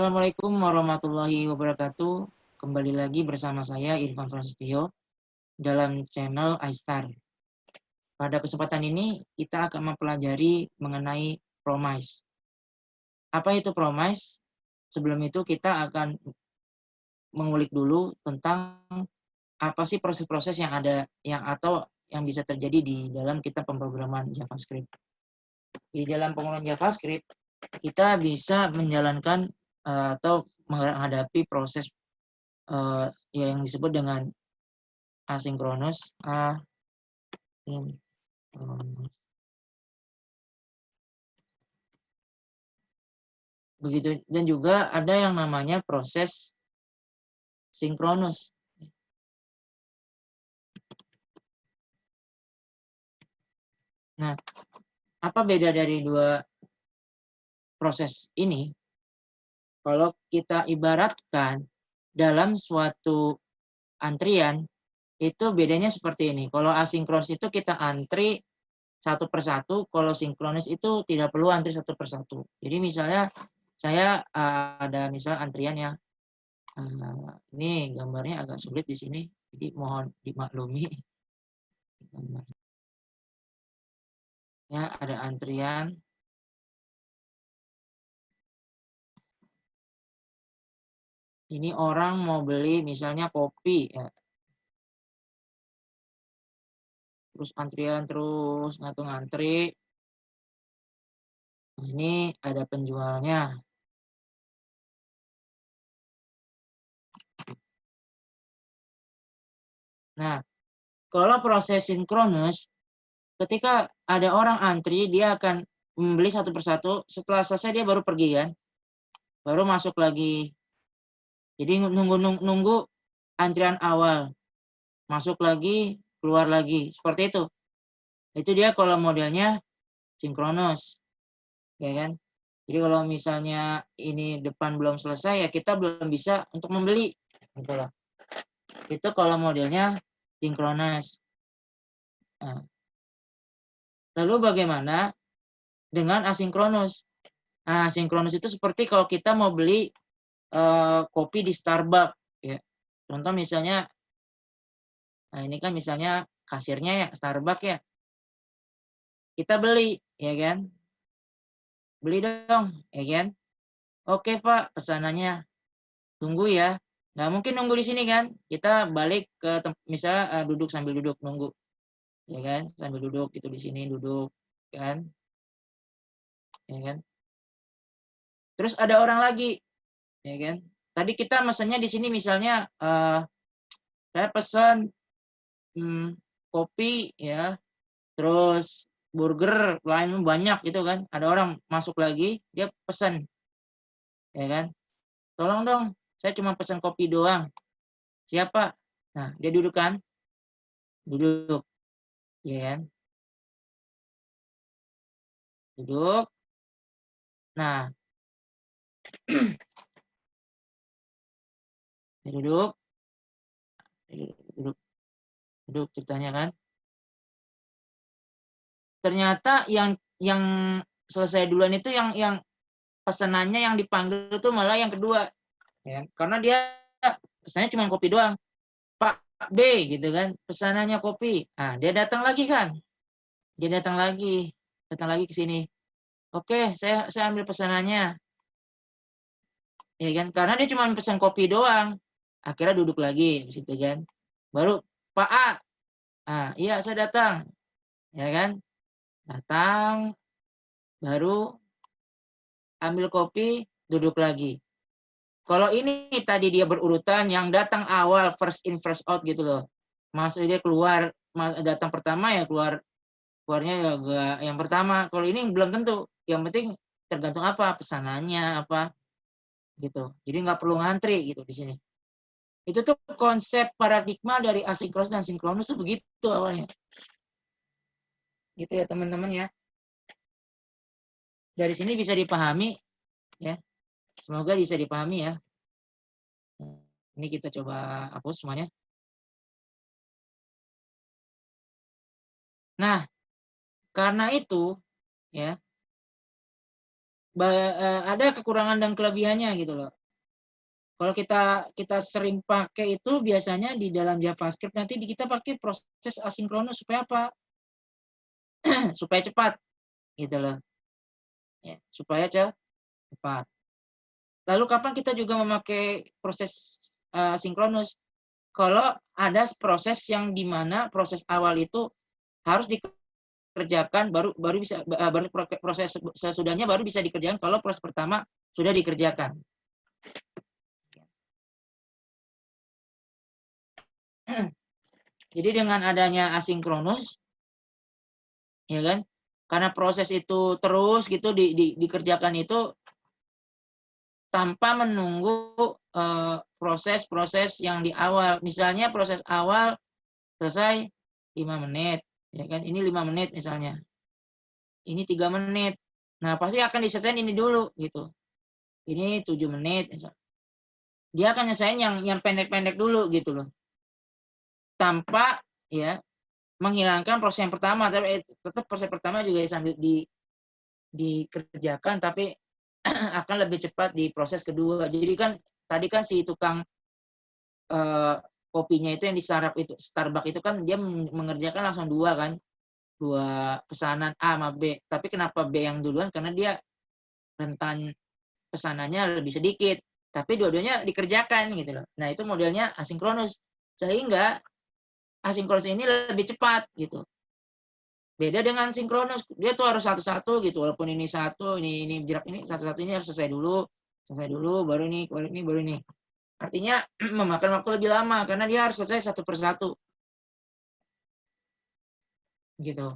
Assalamualaikum warahmatullahi wabarakatuh. Kembali lagi bersama saya Irfan Prasetyo dalam channel iStar. Pada kesempatan ini kita akan mempelajari mengenai promise. Apa itu promise? Sebelum itu kita akan mengulik dulu tentang apa sih proses-proses yang ada yang bisa terjadi di dalam kita pemrograman JavaScript. Di dalam pemrograman JavaScript kita bisa menjalankan atau menghadapi proses yang disebut dengan asinkronus. Begitu, dan juga ada yang namanya proses sinkronus. Nah, apa beda dari dua proses ini? Kalau kita ibaratkan dalam suatu antrian, itu bedanya seperti ini. Kalau asinkronus itu kita antri satu persatu, kalau sinkronus itu tidak perlu antri satu persatu. Jadi misalnya saya ada misal antrian yang ini gambarnya agak sulit di sini, jadi mohon dimaklumi. Ya, ada antrian. Ini orang mau beli misalnya kopi ya. Terus antrian terus ngantri. Ini ada penjualnya. Nah, kalau proses sinkronus, ketika ada orang antri, dia akan membeli satu persatu. Setelah selesai dia baru pergi kan, baru masuk lagi. Jadi nunggu antrian awal, masuk lagi, keluar lagi, seperti itu. Itu dia kalau modelnya sinkronus, ya kan? Jadi kalau misalnya ini depan belum selesai, ya kita belum bisa untuk membeli, gitu loh. Itu kalau modelnya sinkronus. Nah, lalu bagaimana dengan asinkronus? Nah, sinkronus itu seperti kalau kita mau beli kopi di Starbucks, ya. Contoh misalnya, nah ini kan misalnya kasirnya ya Starbucks ya, kita beli, ya kan? Beli dong, ya kan? Oke Pak, pesanannya. Tunggu ya. Nggak mungkin nunggu di sini kan? Kita balik ke misalnya duduk sambil duduk nunggu, ya kan? Sambil duduk itu di sini duduk, kan? Ya kan? Terus ada orang lagi, ya kan? Tadi kita mesennya di sini misalnya saya pesan kopi ya, terus burger lain banyak gitu kan. Ada orang masuk lagi, dia pesan, ya kan? Tolong dong, saya cuma pesan kopi doang. Siapa? Nah, dia duduk kan? Duduk, ya kan? Duduk. Nah, dia duduk, duduk, duduk ceritanya kan. Ternyata yang selesai duluan itu yang pesanannya yang dipanggil itu malah yang kedua, ya. Karena dia pesannya cuma kopi doang. Pak B gitu kan, pesanannya kopi. Nah, dia datang lagi kan. Dia datang lagi ke sini. Oke, saya ambil pesanannya. Ya kan? Karena dia cuma pesan kopi doang. Akhirnya duduk lagi di situ kan. Baru Pak A. Ah, iya saya datang. Ya kan? Datang baru ambil kopi, duduk lagi. Kalau ini tadi dia berurutan, yang datang awal first in first out gitu loh. Maksudnya dia keluar datang pertama ya keluarnya ya yang pertama. Kalau ini belum tentu. Yang penting tergantung apa pesanannya apa gitu. Jadi nggak perlu ngantri gitu di sini. Itu tuh konsep paradigma dari asinkronus dan sinkronus tuh begitu awalnya. Gitu ya teman-teman ya. Dari sini bisa dipahami ya. Semoga bisa dipahami ya. Ini kita coba hapus semuanya. Nah, karena itu ya, ada kekurangan dan kelebihannya gitu loh. Kalau kita sering pakai itu biasanya di dalam JavaScript nanti kita pakai proses asinkronus supaya apa? Supaya cepat gitu loh. Ya, supaya cepat. Lalu kapan kita juga memakai proses sinkronus? Kalau ada proses yang di mana proses awal itu harus dikerjakan baru bisa baru proses sesudahnya baru bisa dikerjakan kalau proses pertama sudah dikerjakan. Jadi dengan adanya asinkronus, ya kan? Karena proses itu terus gitu dikerjakan itu tanpa menunggu proses-proses yang di awal. Misalnya proses awal selesai 5 menit, ya kan? Ini 5 menit misalnya. Ini 3 menit. Nah, pasti akan diselesaikan ini dulu gitu. Ini 7 menit misalnya. Dia akan nyelesain yang pendek-pendek dulu gitu loh. Tanpa ya menghilangkan proses yang pertama, tapi tetap proses pertama juga sambil dikerjakan tapi akan lebih cepat di proses kedua. Jadi kan tadi kan si tukang kopinya itu yang di Starbucks itu kan dia mengerjakan langsung dua kan, dua pesanan A sama B. Tapi kenapa B yang duluan? Karena dia rentan pesanannya lebih sedikit, tapi dua-duanya dikerjakan gitu loh. Nah itu modelnya asinkronus, sehingga asinkronus ini lebih cepat gitu. Beda dengan sinkronus, dia tuh harus satu-satu gitu, walaupun ini satu, ini jarak ini satu-satu ini harus selesai dulu, baru ini. Artinya memakan waktu lebih lama karena dia harus selesai satu persatu. Gitu.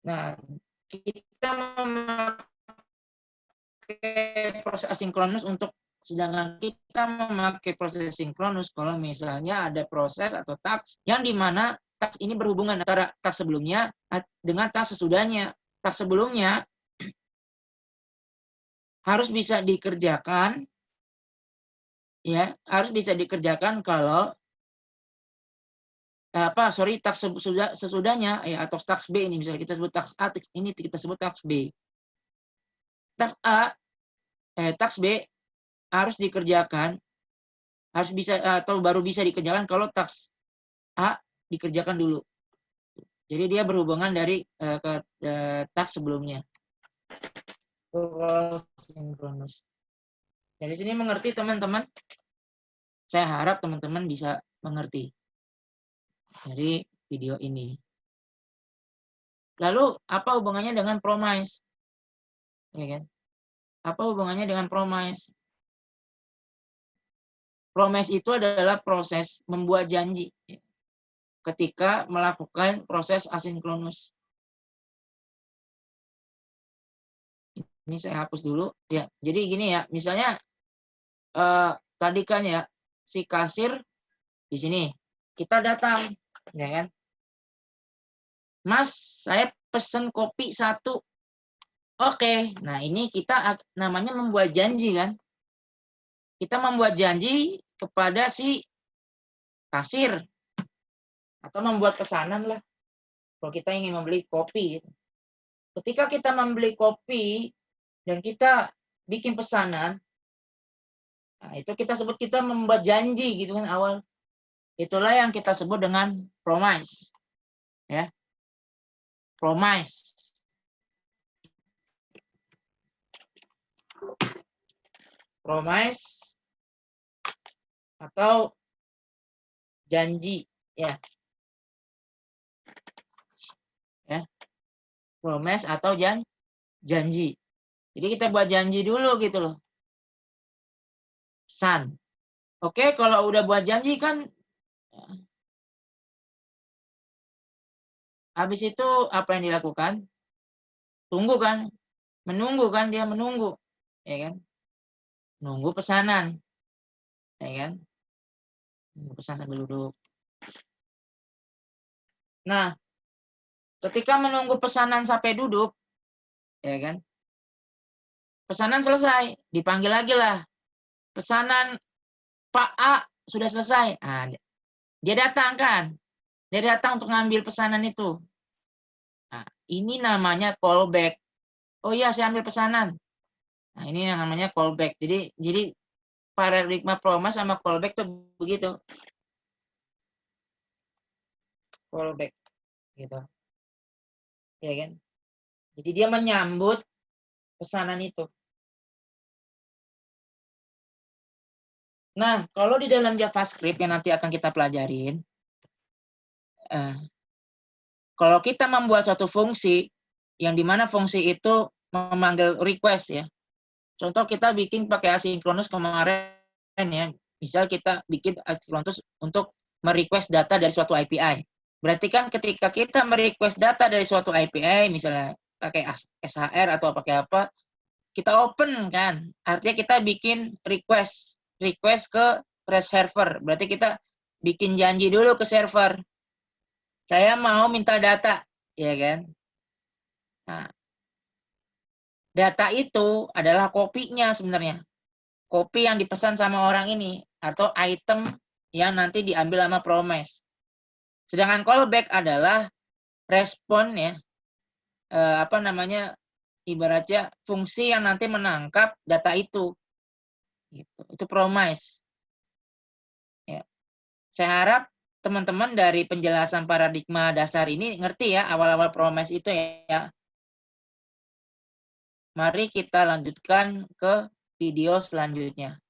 Nah, kita memakai proses asinkronus sedangkan kita memakai proses sinkronus kalau misalnya ada proses atau task yang dimana task ini berhubungan antara task sebelumnya dengan task sesudahnya. Task sebelumnya harus bisa dikerjakan, ya harus bisa dikerjakan kalau task sesudahnya ya, atau task B ini misalnya kita sebut task A, ini kita sebut task B. Task A, task B harus dikerjakan, harus bisa atau baru bisa dikerjakan kalau task A dikerjakan dulu. Jadi dia berhubungan dari ke task sebelumnya. Sinkronus. Dari sini mengerti teman-teman? Saya harap teman-teman bisa mengerti dari video ini. Lalu apa hubungannya dengan promise? Ya kan? Apa hubungannya dengan promise? Promise itu adalah proses membuat janji ketika melakukan proses asinkronus. Ini saya hapus dulu ya. Jadi gini ya, misalnya tadi kan ya si kasir di sini kita datang, ya kan? Mas, saya pesen kopi 1. Oke, nah ini kita namanya membuat janji kan? Kita membuat janji kepada si kasir atau membuat pesanan lah. Kalau kita ingin membeli kopi, gitu. Ketika kita membeli kopi dan kita bikin pesanan, nah itu kita sebut kita membuat janji gitu kan awal. Itulah yang kita sebut dengan promise, ya. Promise. Promise atau janji, ya. Ya. Promise atau janji. Jadi kita buat janji dulu gitu loh. Pesan. Oke, kalau udah buat janji kan habis itu apa yang dilakukan? Tunggu kan? Menunggu kan, dia menunggu. Ya kan? Nunggu pesanan. Ya kan? Nunggu pesan sambil duduk. Nah, ketika menunggu pesanan sampai duduk, ya kan? Pesanan selesai, dipanggil lagi lah. Pesanan Pak A sudah selesai. Nah, dia datang kan? Dia datang untuk ngambil pesanan itu. Nah, Ini namanya callback. Oh iya, saya ambil pesanan. Nah, ini yang namanya callback. Jadi paradigma promise sama callback tuh begitu. Callback gitu. Ya kan? Jadi dia menyambut pesanan itu. Nah, kalau di dalam JavaScript yang nanti akan kita pelajarin, kalau kita membuat suatu fungsi, yang dimana fungsi itu memanggil request ya. Contoh kita bikin pakai asynchronous kemarin ya. Misal kita bikin asynchronous untuk merequest data dari suatu API. Berarti kan ketika kita merequest data dari suatu API, misalnya pakai SHR atau pakai apa, kita open kan. Artinya kita bikin request ke REST server. Berarti kita bikin janji dulu ke server. Saya mau minta data, ya kan? Nah, data itu adalah kopinya sebenarnya. Kopi yang dipesan sama orang ini atau item yang nanti diambil sama promise. Sedangkan callback adalah respon ya, ibaratnya fungsi yang nanti menangkap data itu. Gitu. Itu promise. Ya. Saya harap teman-teman dari penjelasan paradigma dasar ini ngerti ya awal-awal promise itu ya. Mari kita lanjutkan ke video selanjutnya.